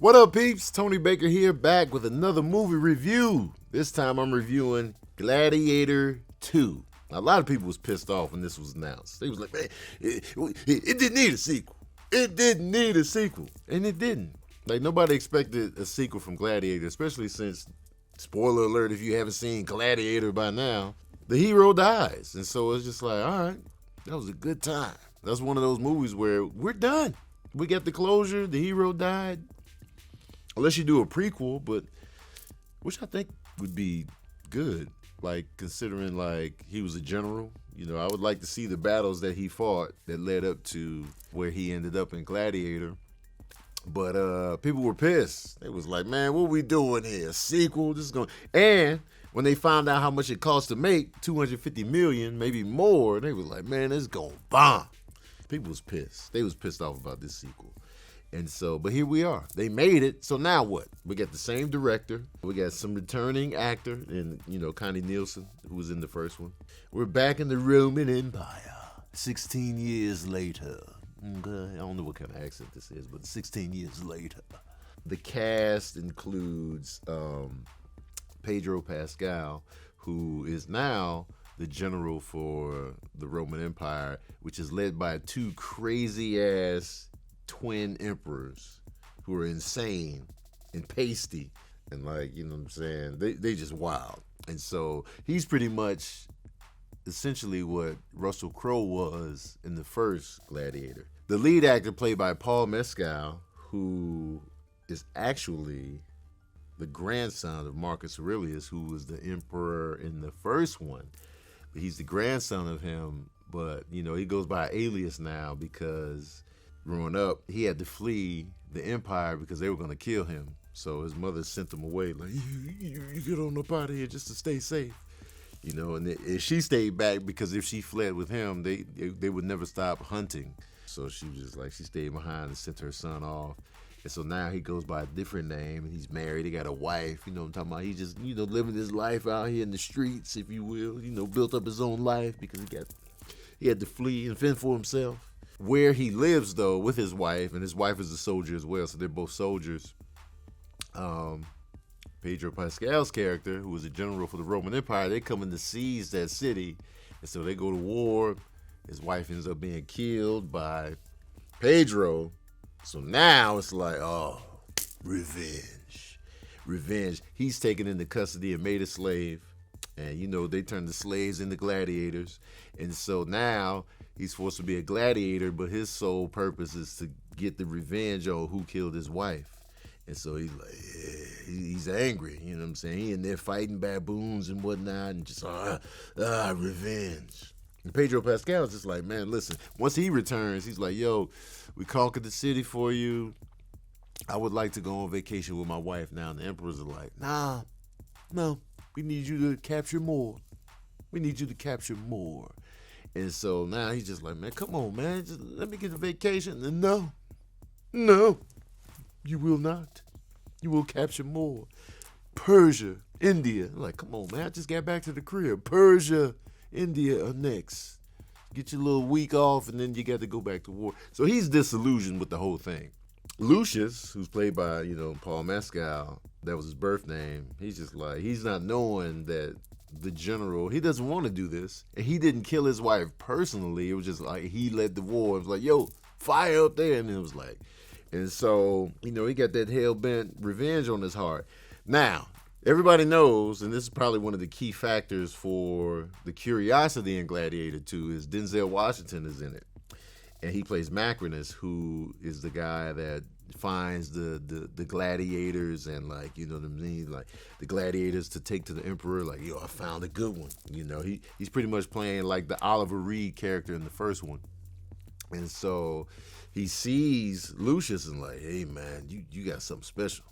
What up, peeps? Tony Baker here, back with another movie review. This time I'm reviewing Gladiator II. Now, a lot of people was pissed off when this was announced. They was like, man, it didn't need a sequel. It didn't need a sequel. And it didn't. Like, nobody expected a sequel from Gladiator, especially since, spoiler alert if you haven't seen Gladiator by now, the hero dies. And so it's just like, all right, that was a good time. That's one of those movies where we're done. We got the closure, the hero died. Unless you do a prequel, but which I think would be good, like considering like he was a general. You know, I would like to see the battles that he fought that led up to where he ended up in Gladiator. But people were pissed. They was like, man, what we doing here? A sequel? This is going. And when they found out how much it cost to make, $250 million, maybe more, they was like, man, this is going to bomb. People was pissed. They was pissed off about this sequel. And so, but here we are. They made it. So now what? We got the same director. We got some returning actor, and Connie Nielsen, who was in the first one. We're back in the Roman Empire, 16 years later. Okay, I don't know what kind of accent this is, but 16 years later. The cast includes Pedro Pascal, who is now the general for the Roman Empire, which is led by two crazy-ass twin emperors who are insane and pasty and like, you know what I'm saying? They just wild. And so he's pretty much essentially what Russell Crowe was in the first Gladiator. The lead actor played by Paul Mescal, who is actually the grandson of Marcus Aurelius, who was the emperor in the first one. But he's the grandson of him, but he goes by alias now because growing up, he had to flee the empire because they were going to kill him. So his mother sent him away, like, you get on up out of here just to stay safe. And she stayed back because if she fled with him, they would never stop hunting. So she was just like, she stayed behind and sent her son off. And so now he goes by a different name, and he's married. He got a wife, what I'm talking about. He just, living his life out here in the streets, if you will. Built up his own life because he had to flee and fend for himself. Where he lives, though, with his wife, and his wife is a soldier as well, so they're both soldiers. Pedro Pascal's character, who was a general for the Roman Empire, they come in to seize that city, and so they go to war. His wife ends up being killed by Pedro. So now it's like, oh, revenge. He's taken into custody and made a slave, and they turned the slaves into gladiators, and so now he's supposed to be a gladiator, but his sole purpose is to get the revenge on who killed his wife. And so he's like, he's angry, you know what I'm saying? He in there fighting baboons and whatnot and just, revenge. And Pedro Pascal is just like, man, listen, once he returns, he's like, yo, we conquered the city for you. I would like to go on vacation with my wife now. And the emperors are like, no, we need you to capture more. And so now he's just like, man, come on, man. Just let me get a vacation. And no, you will not. You will capture more. Persia, India. I'm like, come on, man. I just got back to the crib. Persia, India are next. Get your little week off, and then you got to go back to war. So he's disillusioned with the whole thing. Lucius, who's played by, Paul Mescal, that was his birth name. He's just like, he's not knowing that the general, he doesn't want to do this. And he didn't kill his wife personally. It was just like he led the war. It was like, yo, fire up there. And it was like, and so, he got that hell-bent revenge on his heart. Now, everybody knows, and this is probably one of the key factors for the curiosity in Gladiator II, is Denzel Washington is in it. And he plays Macrinus, who is the guy that finds the gladiators and, like, you know what I mean? Like, the gladiators to take to the emperor, like, yo, I found a good one. He's pretty much playing like the Oliver Reed character in the first one. And so he sees Lucius and like, hey, man, you got something special.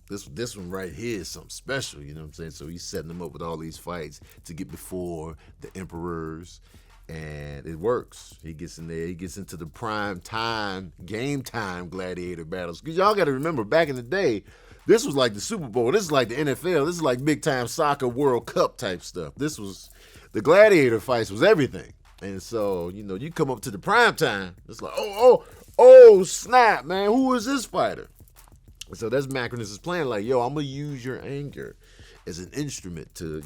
This one right here is something special, you know what I'm saying? So he's setting them up with all these fights to get before the emperors. And it works. He gets in there. He gets into the prime time, game time gladiator battles. Because y'all got to remember, back in the day, this was like the Super Bowl. This is like the NFL. This is like big time soccer World Cup type stuff. The gladiator fights was everything. And so, you come up to the prime time. It's like, oh, snap, man. Who is this fighter? So that's Macrinus' plan. Like, yo, I'm gonna use your anger as an instrument to,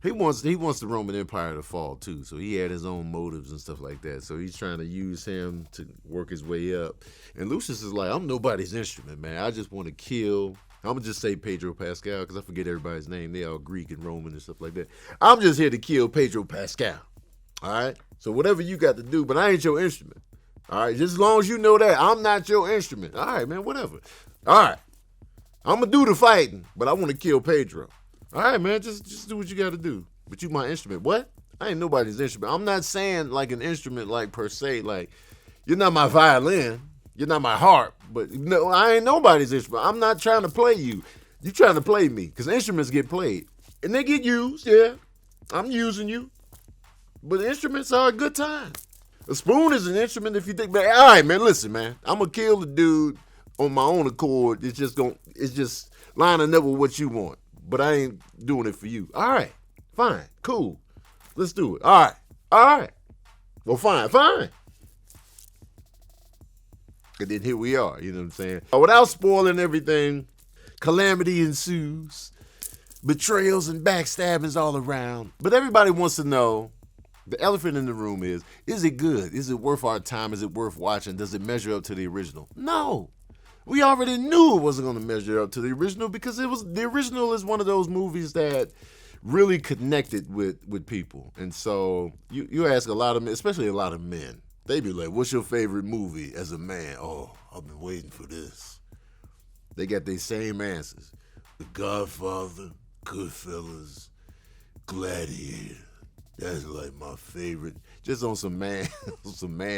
he wants the Roman Empire to fall too. So he had his own motives and stuff like that. So he's trying to use him to work his way up. And Lucius is like, I'm nobody's instrument, man. I just want to kill. I'm gonna just say Pedro Pascal because I forget everybody's name. They all Greek and Roman and stuff like that. I'm just here to kill Pedro Pascal. All right. So whatever you got to do, but I ain't your instrument. All right. Just as long as you know that I'm not your instrument. All right, man. Whatever. All right. I'm gonna do the fighting, but I want to kill Pedro. All right, man. Just do what you got to do. But you my instrument. What? I ain't nobody's instrument. I'm not saying like an instrument like per se. Like you're not my violin. You're not my harp. But no, I ain't nobody's instrument. I'm not trying to play you. You trying to play me because instruments get played and they get used. Yeah, I'm using you. But instruments are a good time. A spoon is an instrument if you think back. All right, man. Listen, man. I'm gonna kill the dude on my own accord. It's just lining up with what you want. But I ain't doing it for you. All right. Fine. Cool. Let's do it. All right. Well, fine. And then here we are. You know what I'm saying? Without spoiling everything, calamity ensues. Betrayals and backstabbings all around. But everybody wants to know, the elephant in the room is it good? Is it worth our time? Is it worth watching? Does it measure up to the original? No. We already knew it wasn't going to measure up to the original because the original is one of those movies that really connected with people. And so you ask a lot of men, especially a lot of men, they be like, what's your favorite movie as a man? Oh, I've been waiting for this. They got their same answers. The Godfather, Goodfellas, Gladiator. That's like my favorite. Just on some man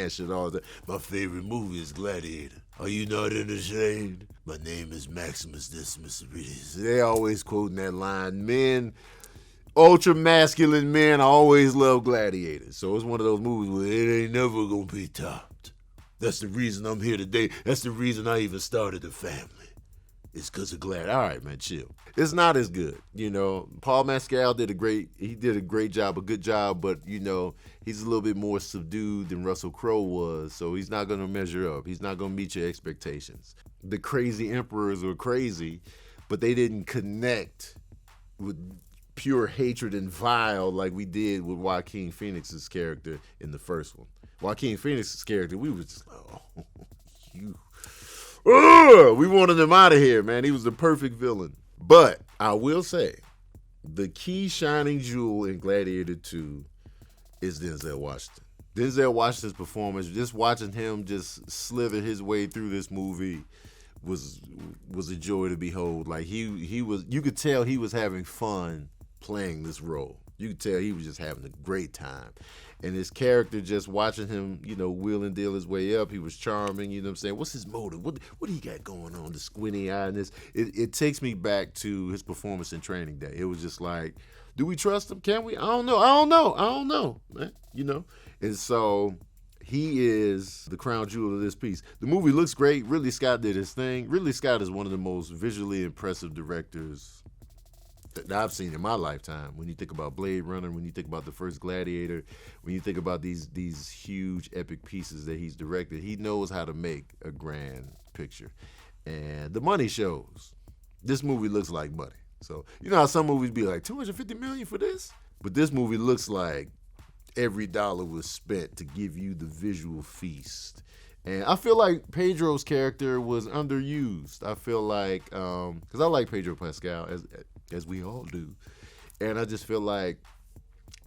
shit all the time. My favorite movie is Gladiator. Are you not entertained? My name is Maximus Decimus Meridius. They always quoting that line. Men, ultra masculine men, always love Gladiators. So it's one of those movies where it ain't never gonna be topped. That's the reason I'm here today. That's the reason I even started a family. It's because of Glad. All right, man, chill. It's not as good. Paul Mescal did a great job, a good job, but, he's a little bit more subdued than Russell Crowe was, so he's not going to measure up. He's not going to meet your expectations. The crazy emperors were crazy, but they didn't connect with pure hatred and vile like we did with Joaquin Phoenix's character in the first one. Joaquin Phoenix's character, we was just like, oh, you... we wanted him out of here, man. He was the perfect villain. But I will say, the key shining jewel in Gladiator II is Denzel Washington. Denzel Washington's performance, just watching him just slither his way through this movie was a joy to behold. Like he was, you could tell he was having fun playing this role. You could tell he was just having a great time. And his character, just watching him, wheel and deal his way up, he was charming, you know what I'm saying? What's his motive? What do he got going on? The squinty eye and this. It takes me back to his performance in Training Day. It was just like, do we trust him? Can we? I don't know, man, And so he is the crown jewel of this piece. The movie looks great. Ridley Scott did his thing. Ridley Scott is one of the most visually impressive directors that I've seen in my lifetime. When you think about Blade Runner, when you think about the first Gladiator, when you think about these huge epic pieces that he's directed, he knows how to make a grand picture. And the money shows. This movie looks like money. So, how some movies be like, $250 million for this? But this movie looks like every dollar was spent to give you the visual feast. And I feel like Pedro's character was underused. I feel like, because I like Pedro Pascal, as we all do. And I just feel like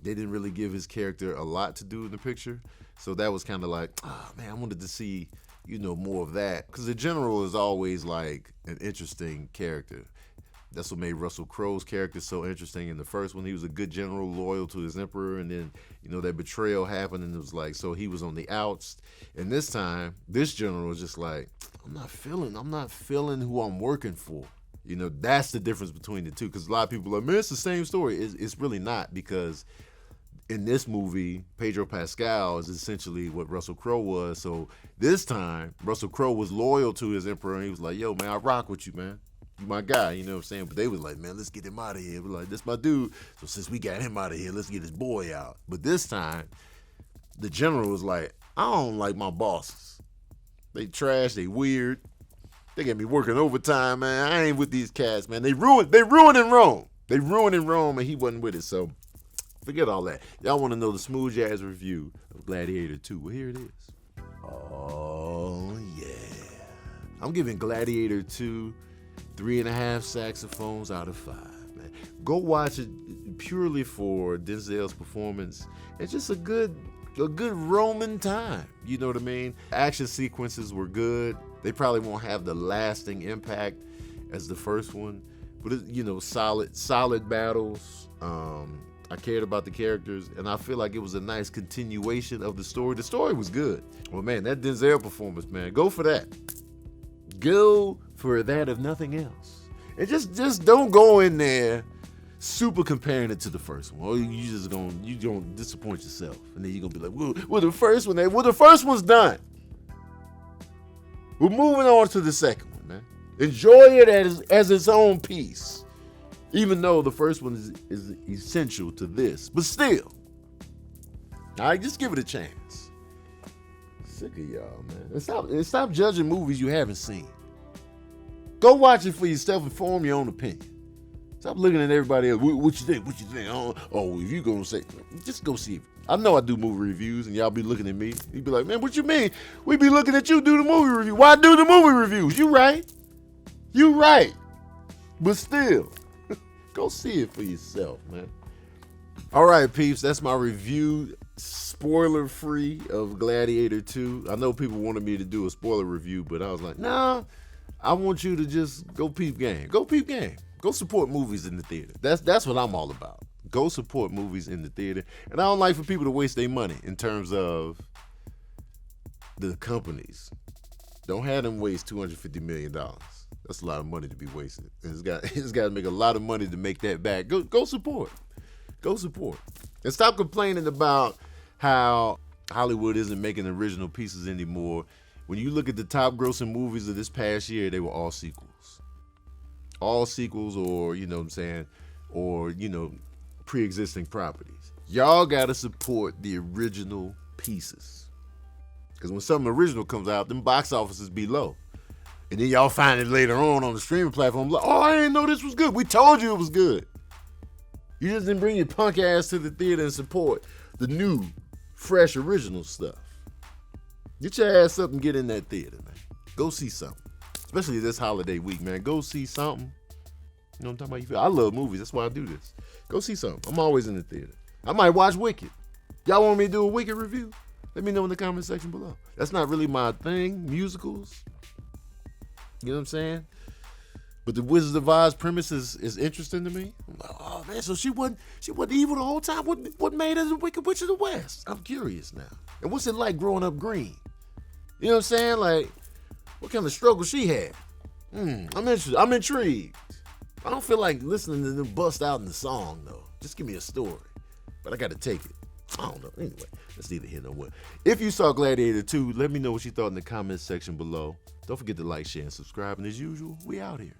they didn't really give his character a lot to do in the picture. So that was kind of like, man, I wanted to see, more of that. Because the general is always like an interesting character. That's what made Russell Crowe's character so interesting in the first one. He was a good general, loyal to his emperor, and then, that betrayal happened, and it was like, so he was on the outs. And this time, this general was just like, I'm not feeling who I'm working for. That's the difference between the two, because a lot of people are like, man, it's the same story. It's really not, because in this movie, Pedro Pascal is essentially what Russell Crowe was. So this time, Russell Crowe was loyal to his emperor, and he was like, yo, man, I rock with you, man. You my guy, you know what I'm saying? But they was like, man, let's get him out of here. We're like, this my dude. So since we got him out of here, let's get his boy out. But this time, the general was like, I don't like my bosses. They trash, they weird. They got me working overtime, man. I ain't with these cats, man. They ruining Rome. They ruining Rome, and he wasn't with it. So forget all that. Y'all want to know the smooth jazz review of Gladiator II? Well, here it is. Oh yeah, I'm giving Gladiator II 3.5 saxophones out of 5. Man, go watch it purely for Denzel's performance. It's just a good Roman time. You know what I mean? Action sequences were good. They probably won't have the lasting impact as the first one, but solid battles. I cared about the characters, and I feel like it was a nice continuation of the story. The story was good. Well, man, that Denzel performance, man, go for that. Go for that if nothing else. And just don't go in there super comparing it to the first one. Or you gonna disappoint yourself, and then you're gonna be like, well, the first one's done. We're moving on to the second one, man. Enjoy it as its own piece. Even though the first one is essential to this. But still. All right, just give it a chance. Sick of y'all, man. And stop judging movies you haven't seen. Go watch it for yourself and form your own opinion. Stop looking at everybody else. What you think? What you think? Oh, if you gonna say, just go see it. I know I do movie reviews, and y'all be looking at me. You be like, man, what you mean? We be looking at you do the movie review. Why do the movie reviews? You right. But still. Go see it for yourself, man. All right, peeps, that's my review, spoiler-free, of Gladiator II. I know people wanted me to do a spoiler review, but I was like, nah, I want you to just go peep game. Go peep game. Go support movies in the theater. That's what I'm all about. Go support movies in the theater. And I don't like for people to waste their money in terms of the companies. Don't have them waste $250 million. That's a lot of money to be wasted. It's got to make a lot of money to make that back. Go support. Go support. And stop complaining about how Hollywood isn't making original pieces anymore. When you look at the top grossing movies of this past year, they were all sequels. All sequels, or, you know what I'm saying, or, pre-existing properties. Y'all got to support the original pieces. Because when something original comes out, them box offices be low. And then y'all find it later on the streaming platform. Like, oh, I didn't know this was good. We told you it was good. You just didn't bring your punk ass to the theater and support the new, fresh, original stuff. Get your ass up and get in that theater, man. Go see something. Especially this holiday week, man. Go see something. You know what I'm talking about? I love movies. That's why I do this. Go see something. I'm always in the theater. I might watch Wicked. Y'all want me to do a Wicked review? Let me know in the comment section below. That's not really my thing, musicals. You know what I'm saying? But the Wizard of Oz premise is interesting to me. I'm like, oh man, so she wasn't evil the whole time. What made her the Wicked Witch of the West? I'm curious now. And what's it like growing up green? You know what I'm saying? Like, what kind of struggle she had? I'm interested. I'm intrigued. I don't feel like listening to them bust out in the song though. Just give me a story. But I got to take it. I don't know. Anyway, that's neither here nor what. If you saw Gladiator 2, let me know what you thought in the comments section below. Don't forget to like, share, and subscribe. And as usual, we out here.